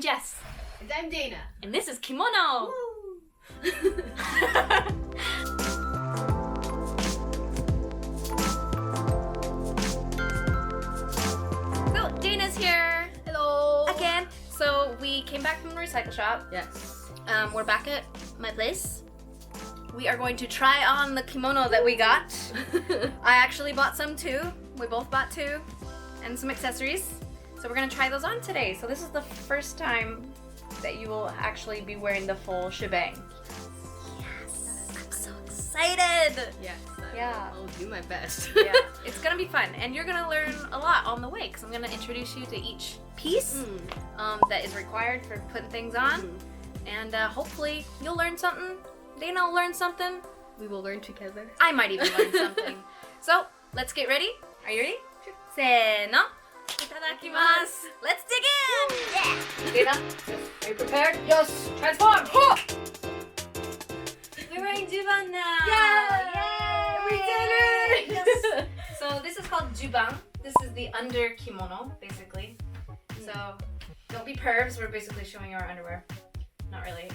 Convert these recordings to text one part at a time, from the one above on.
Jess. And I'm Dana. And this is Kimono! So, Dana's here! Hello! Again. So, we came back from the recycle shop. Yes. We're back at my place. We are going to try on the kimono that we got. I actually bought some too. We both bought two. And some accessories. So we're gonna try those on today. So this is the first time that you will actually be wearing the full shebang. Yes! I'm so excited! Yes. Yeah. I'll do my best. Yeah, it's gonna be fun. And you're gonna learn a lot on the way because I'm gonna introduce you to each piece that is required for putting things on. And hopefully you'll learn something. Dana will learn something. We will learn together. I might even learn something. So, let's get ready. Are you ready? Sure. Se no. Itadakimasu. Let's dig in! Yeah! Dana, are you prepared? Yes! Transform! Huh! We're wearing jubang now! Yay! We did it! Yes. So this is called jubang. This is the under kimono, basically. So don't be pervs, we're basically showing our underwear. Not really.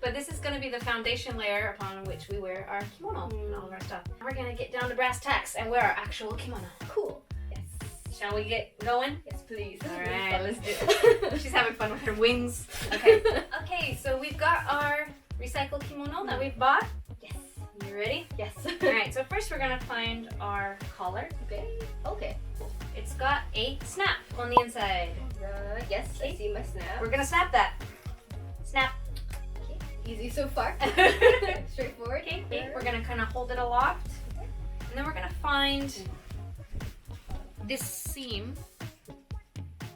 But this is going to be the foundation layer upon which we wear our kimono and all of our stuff. We're going to get down to brass tacks and wear our actual kimono. Cool. Yes. Shall we get going? Yes, please. Alright, let's do it. She's having fun with her wings. Okay. Okay, so we've got our recycled kimono that we've bought. Yes. You ready? Yes. Alright, so first we're going to find our collar. Okay. Okay. It's got a snap on the inside. Yes, I see my snap. We're going to snap that. Snap. Okay. Easy so far. Straightforward. Okay, we're going to kind of hold it aloft. And then we're going to find this seam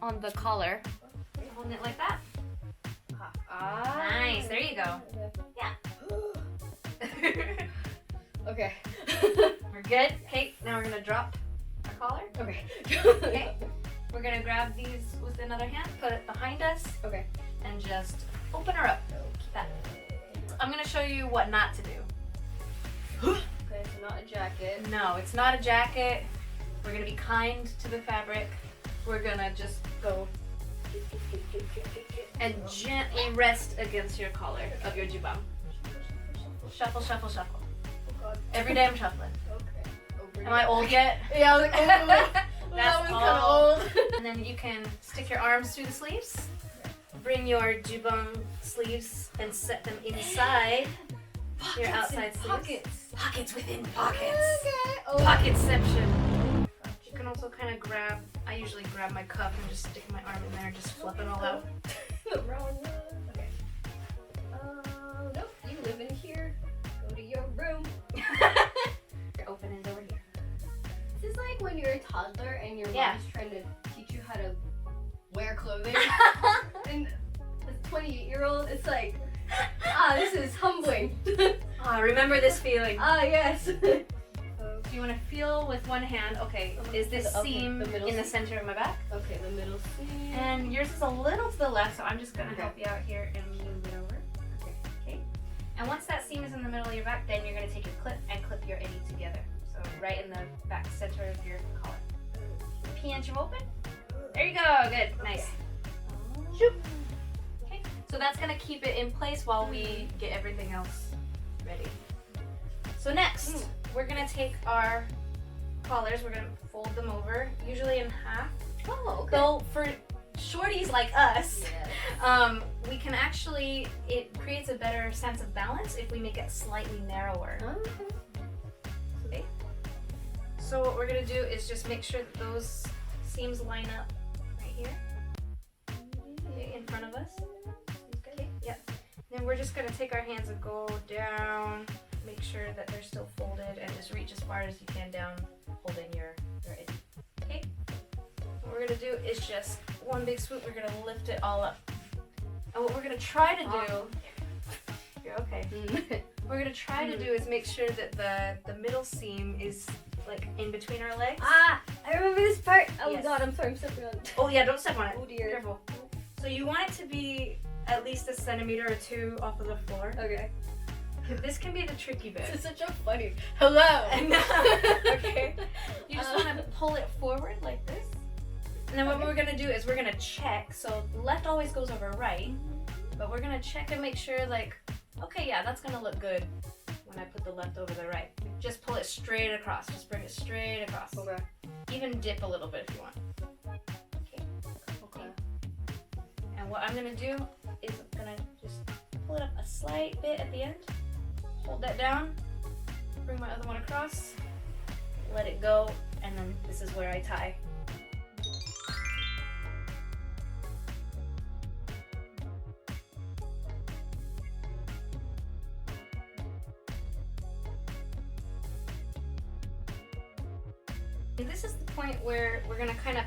on the collar. Holding it like that. Ah. Nice, there you go. Yeah. Okay. We're good. Okay, now we're gonna drop our collar. Okay. Okay. We're gonna grab these with another hand, put it behind us, Okay. and just open her up. That. I'm gonna show you what not to do. Okay, so not a jacket. No, it's not a jacket. We're gonna be kind to the fabric. We're gonna just go and gently rest against your collar of your jubang. Shuffle, shuffle, shuffle. Oh god. Every day I'm shuffling. Okay. Over Am I old yet? Yeah, I was like, oh, That's that was kind of all. old. And then you can stick your arms through the sleeves. Bring your jubang sleeves and set them inside your outside sleeves. Pockets. Pockets within pockets. Okay. Oh. Pocketception. You can also kind of grab, I usually grab my cuff and just stick my arm in there and just flip it all out. The wrong one. Okay. Nope. You live in here. Go to your room. Your open is over here. This is like when you're a toddler and your Yeah. mom's trying to teach you how to wear clothing. And as a 28-year-old, it's like, this is humbling. Remember this feeling. Yes. You want to feel with one hand, okay, is this Okay, seam the middle in the seam. center of my back? Okay, the middle seam. And yours is a little to the left, so I'm just going to Okay. help you out here and move it over. Okay. And once that seam is in the middle of your back, then you're going to take your clip and clip your eddy together. So right in the back center of your collar. Pinch them open. There you go. Good. Nice. Shoop. Okay. So that's going to keep it in place while we get everything else ready. So next, we're going to take our collars, we're going to fold them over, usually in half. Oh, okay. Though for shorties like us, Yes. we can actually, it creates a better sense of balance if we make it slightly narrower. Okay. So what we're going to do is just make sure that those seams line up right here. Okay, in front of us. Okay, yep. Then we're just going to take our hands and go down, make sure that they're still folded, and just reach as far as you can down, holding your edge. Okay? What we're going to do is just one big swoop. We're going to lift it all up. And what we're going to try to do, you're okay. What we're going to try to do is make sure that the middle seam is like in between our legs. I remember this part. Oh Yes. god, I'm sorry, I'm stepping on it. Oh yeah, don't step on it. Oh dear. Careful. So you want it to be at least a centimeter or two off of the floor. Okay. This can be the tricky bit. This is such a funny. Hello. Okay. You just want to pull it forward like this. And then what we're gonna do is we're gonna check. So left always goes over right, but we're gonna check and make sure like, okay, yeah, that's gonna look good when I put the left over the right. Just pull it straight across. Just bring it straight across. Okay. Even dip a little bit if you want. Okay. And what I'm gonna do is I'm gonna just pull it up a slight bit at the end. Hold that down. Bring my other one across. Let it go, and then this is where I tie. And this is the point where we're gonna kind of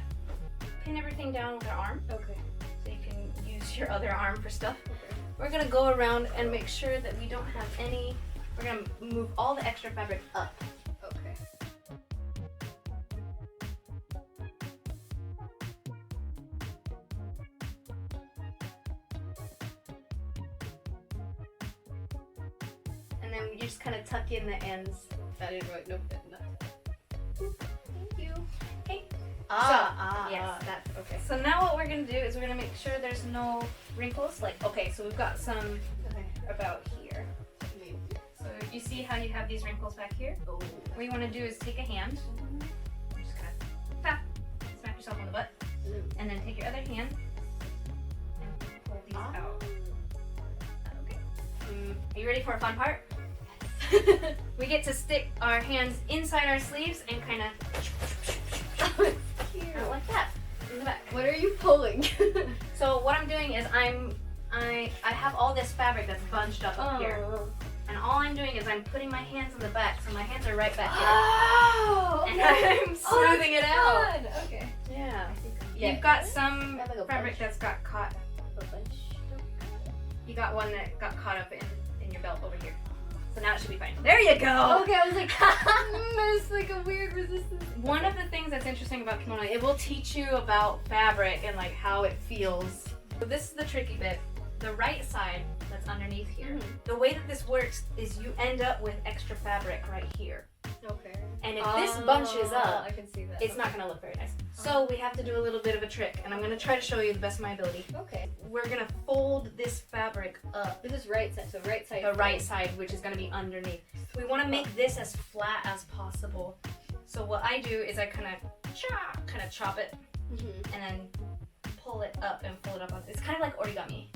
pin everything down with our arm, Okay. so you can use your other arm for stuff. Okay. We're gonna go around and make sure that we don't have any. We're gonna move all the extra fabric up. Okay. And then you just kind of tuck in the ends. That didn't really, nope, Thank you. Okay. Yes. That's okay. So now what we're gonna do is we're gonna make sure there's no wrinkles. Like, okay, so we've got some Okay. about here. So you see how you have these wrinkles back here? Oh. What you want to do is take a hand, just kind of smack yourself on the butt, and then take your other hand and pull these out. Okay. Are you ready for a fun part? We get to stick our hands inside our sleeves and kind of Cute. like that in the back. What are you pulling? So what I'm doing is I have all this fabric that's bunched up here, and all I'm doing is I'm putting my hands in the back, so my hands are right back here, Oh, and okay. I'm smoothing it out. Fun. Okay. Yeah. Yeah. You've got some I have like a fabric bunch. that's got caught. A bunch. You got one that got caught up in your belt over here. So now it should be fine. There you go! Okay, I was like, there's like a weird resistance. One of the things that's interesting about kimono, it will teach you about fabric and like how it feels. So this is the tricky bit. The right side that's underneath here, the way that this works is you end up with extra fabric right here. Okay. And if this bunches up, I can see that. it's not gonna look very nice. So we have to do a little bit of a trick, and I'm gonna try to show you the best of my ability. Okay. We're gonna fold this fabric up. This is right side, so right side. The right side, which is gonna be underneath. We wanna make this as flat as possible. So what I do is I kind of chop it, and then pull it up and fold it up. It's kind of like origami.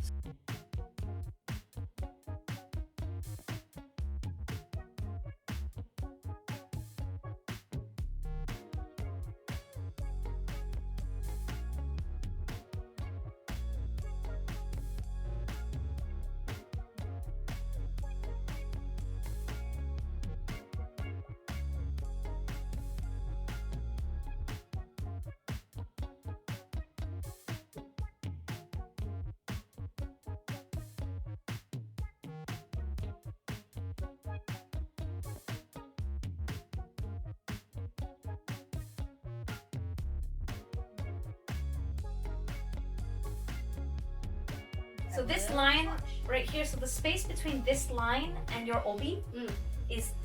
So this line right here, so the space between this line and your obi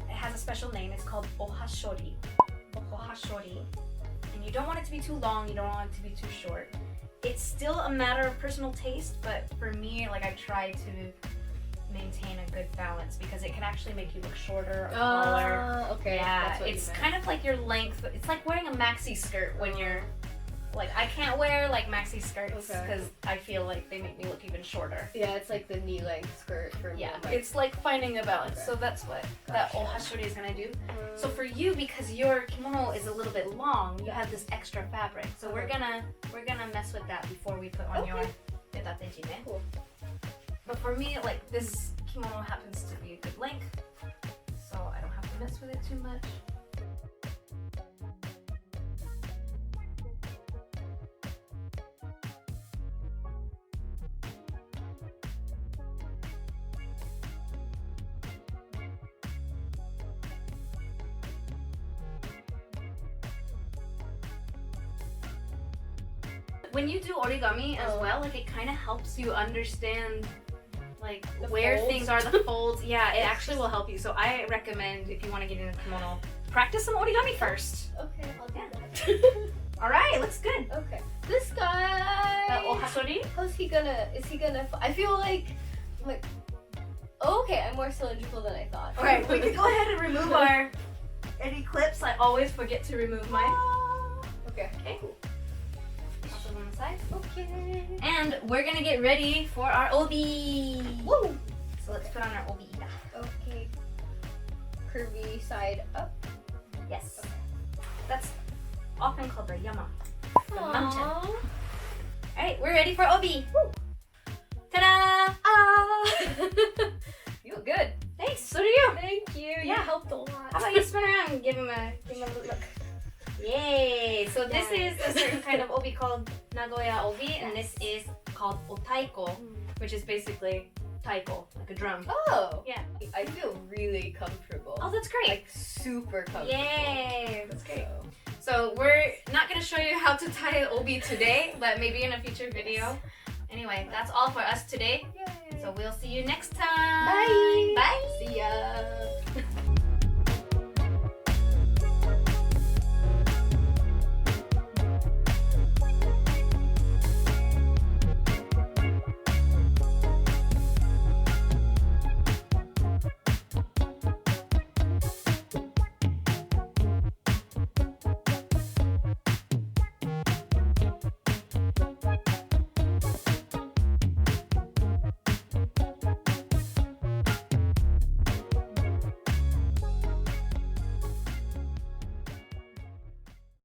has a special name. It's called ohashori. Ohashori. And you don't want it to be too long, you don't want it to be too short. It's still a matter of personal taste, but for me, like, I try to maintain a good balance because it can actually make you look shorter or taller. Okay. Yeah, That's what it's you meant. kind of like your length. It's like wearing a maxi skirt when you're like, I can't wear like maxi skirts because I feel like they make me look even shorter. Yeah, it's like the knee length skirt for me. Yeah, Like, it's like finding a balance. Okay. So that's what that Gotcha. ohashori is gonna do. So for you, because your kimono is a little bit long, you have this extra fabric. So we're gonna mess with that before we put on your itatejime. Cool. But for me, like, this kimono happens to be a good length, so I don't have to mess with it too much. When you do origami as well, like, it kind of helps you understand like The where folds? things are, the folds. Yeah, it actually will help you. So I recommend, if you want to get into kimono, practice some origami first. Okay, I'll do Yeah. that. All right, looks good. Okay. This guy. Ohasori? Is he gonna? I feel like, oh, okay, I'm more cylindrical than I thought. Alright, we can go ahead and remove our any clips. I always forget to remove mine. Okay. Okay. Also on the side. Okay. And we're gonna get ready for our obi. Woo! So let's put on our obi. Okay. Curvy side up. Yes. That's often called the yama. The Aww. mountain. Alright, we're ready for obi. Woo. Ta-da! You look good. Thanks, so do you. Thank you. You Yeah. helped a lot. How about you spin around and give him a look. Yay! So this is a certain kind of obi called Nagoya obi, and this is called otaiko, which is basically taiko, like a drum. Oh. Yeah. I feel really comfortable. Oh, that's great. Like super comfortable. Yay! That's great. So we're not going to show you how to tie an obi today, but maybe in a future video. Anyway, that's all for us today. Yay. So we'll see you next time. Bye. Bye. See ya.